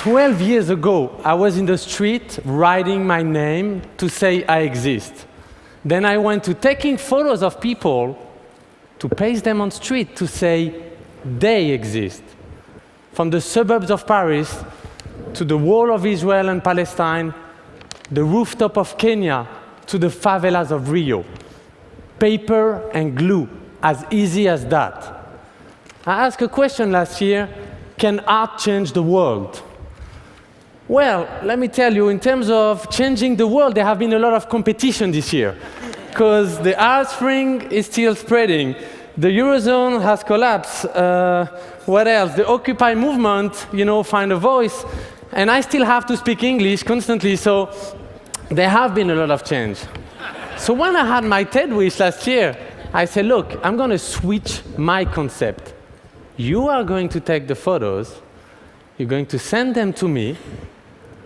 12 years ago, I was in the street writing my name to say I exist. Then I went to taking photos of people to paste them on street to say they exist. From the suburbs of Paris to the wall of Israel and Palestine, the rooftop of Kenya to the favelas of Rio. Paper and glue, as easy as that. I asked a question last year, can art change the world? Well, let me tell you, in terms of changing the world, there have been a lot of competition this year, because the Arab Spring is still spreading. The Eurozone has collapsed. What else? The Occupy movement, find a voice. And I still have to speak English constantly, so there have been a lot of change. So when I had my TED Wish last year, I said, look, I'm going to switch my concept. You are going to take the photos, you're going to send them to me,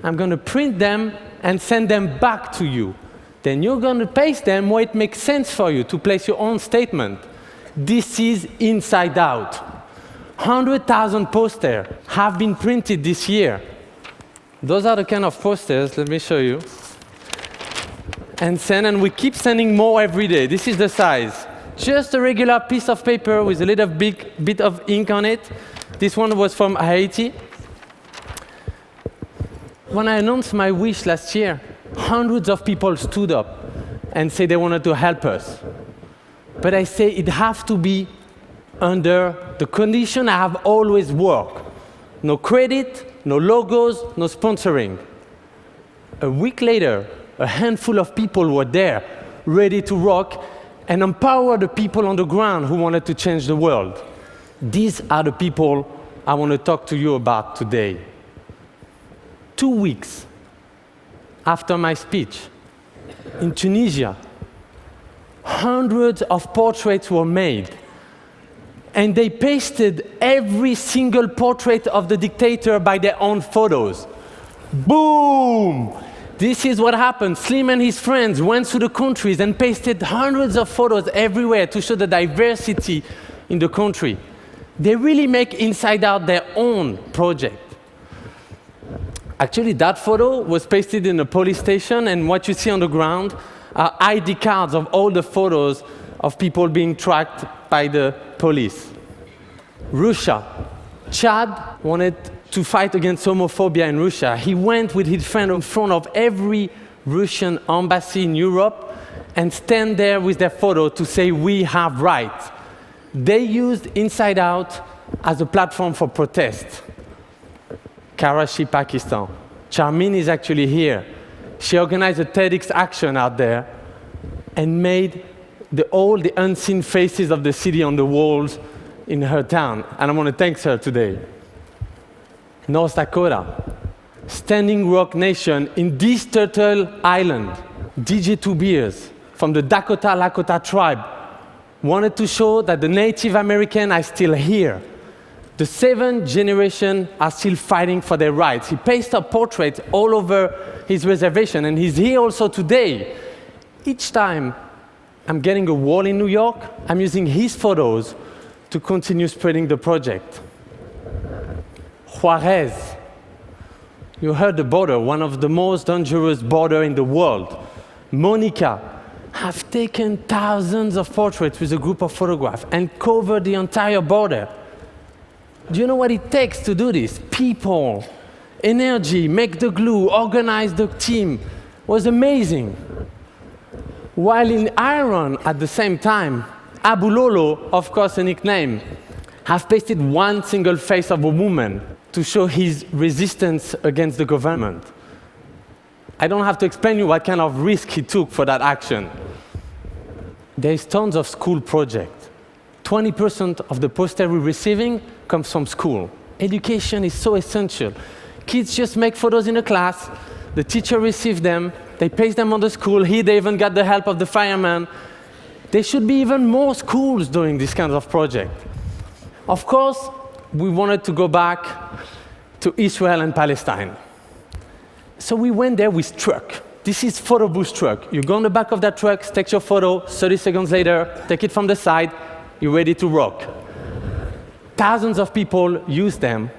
I'm going to print them and send them back to you. Then you're going to paste them where it makes sense for you to place your own statement. This is inside out. 100,000 posters have been printed this year. Those are the kind of posters, let me show you. And we keep sending more every day. This is the size. Just a regular piece of paper with a little bit of ink on it. This one was from Haiti. When I announced my wish last year, hundreds of people stood up and said they wanted to help us. But I say it has to be under the condition I have always worked. No credit, no logos, no sponsoring. A week later, a handful of people were there, ready to rock and empower the people on the ground who wanted to change the world. These are the people I want to talk to you about today. 2 weeks after my speech, in Tunisia, hundreds of portraits were made. And they pasted every single portrait of the dictator by their own photos. Boom! This is what happened. Slim and his friends went to the countries and pasted hundreds of photos everywhere to show the diversity in the country. They really make Inside Out their own project. Actually, that photo was pasted in a police station, and what you see on the ground are ID cards of all the photos of people being tracked by the police. Russia. Chad wanted to fight against homophobia in Russia. He went with his friend in front of every Russian embassy in Europe and stand there with their photo to say, we have rights. They used Inside Out as a platform for protest. Karachi, Pakistan. Charmin is actually here. She organized a TEDx action out there and made all the unseen faces of the city on the walls in her town. And I want to thank her today. North Dakota, Standing Rock Nation in this Turtle Island, DJ Two Beers from the Dakota Lakota tribe wanted to show that the Native Americans are still here. The 7th generation are still fighting for their rights. He pasted up portraits all over his reservation, and he's here also today. Each time I'm getting a wall in New York, I'm using his photos to continue spreading the project. Juarez. You heard the border, one of the most dangerous borders in the world. Monica have taken thousands of portraits with a group of photographers and covered the entire border. Do you know what it takes to do this? People, energy, make the glue, organize the team. It was amazing. While in Iran, at the same time, Abu Lolo, of course a nickname, have pasted one single face of a woman to show his resistance against the government. I don't have to explain you what kind of risk he took for that action. There's tons of school projects. 20% of the poster we're receiving comes from school. Education is so essential. Kids just make photos in a class, the teacher receives them, they paste them on the school, here they even got the help of the fireman. There should be even more schools doing this kind of project. Of course, we wanted to go back to Israel and Palestine. So we went there with truck. This is photo booth truck. You go on the back of that truck, take your photo, 30 seconds later, take it from the side, you're ready to rock. Thousands of people use them.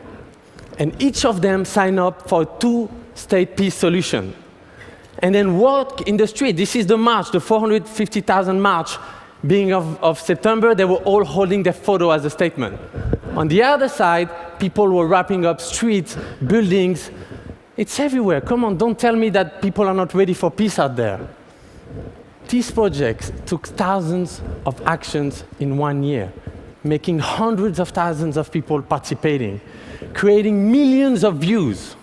And each of them signed up for a two-state peace solution. And then walk in the street. This is the march, the 450,000 march. Beginning of September, they were all holding their photo as a statement. On the other side, people were wrapping up streets, buildings. It's everywhere. Come on, don't tell me that people are not ready for peace out there. These projects took thousands of actions in 1 year, making hundreds of thousands of people participating, creating millions of views.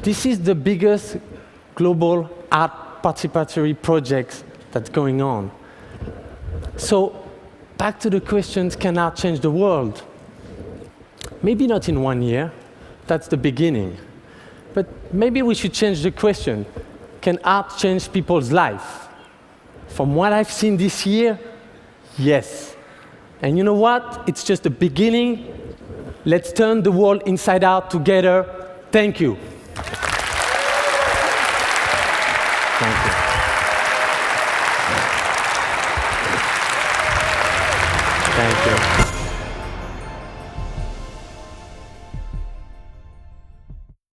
This is the biggest global art participatory project that's going on. So, back to the questions, can art change the world? Maybe not in 1 year, that's the beginning. But maybe we should change the question, can art change people's life? From what I've seen this year, yes. And you know what? It's just the beginning. Let's turn the world inside out together. Thank you. Thank you. Thank you.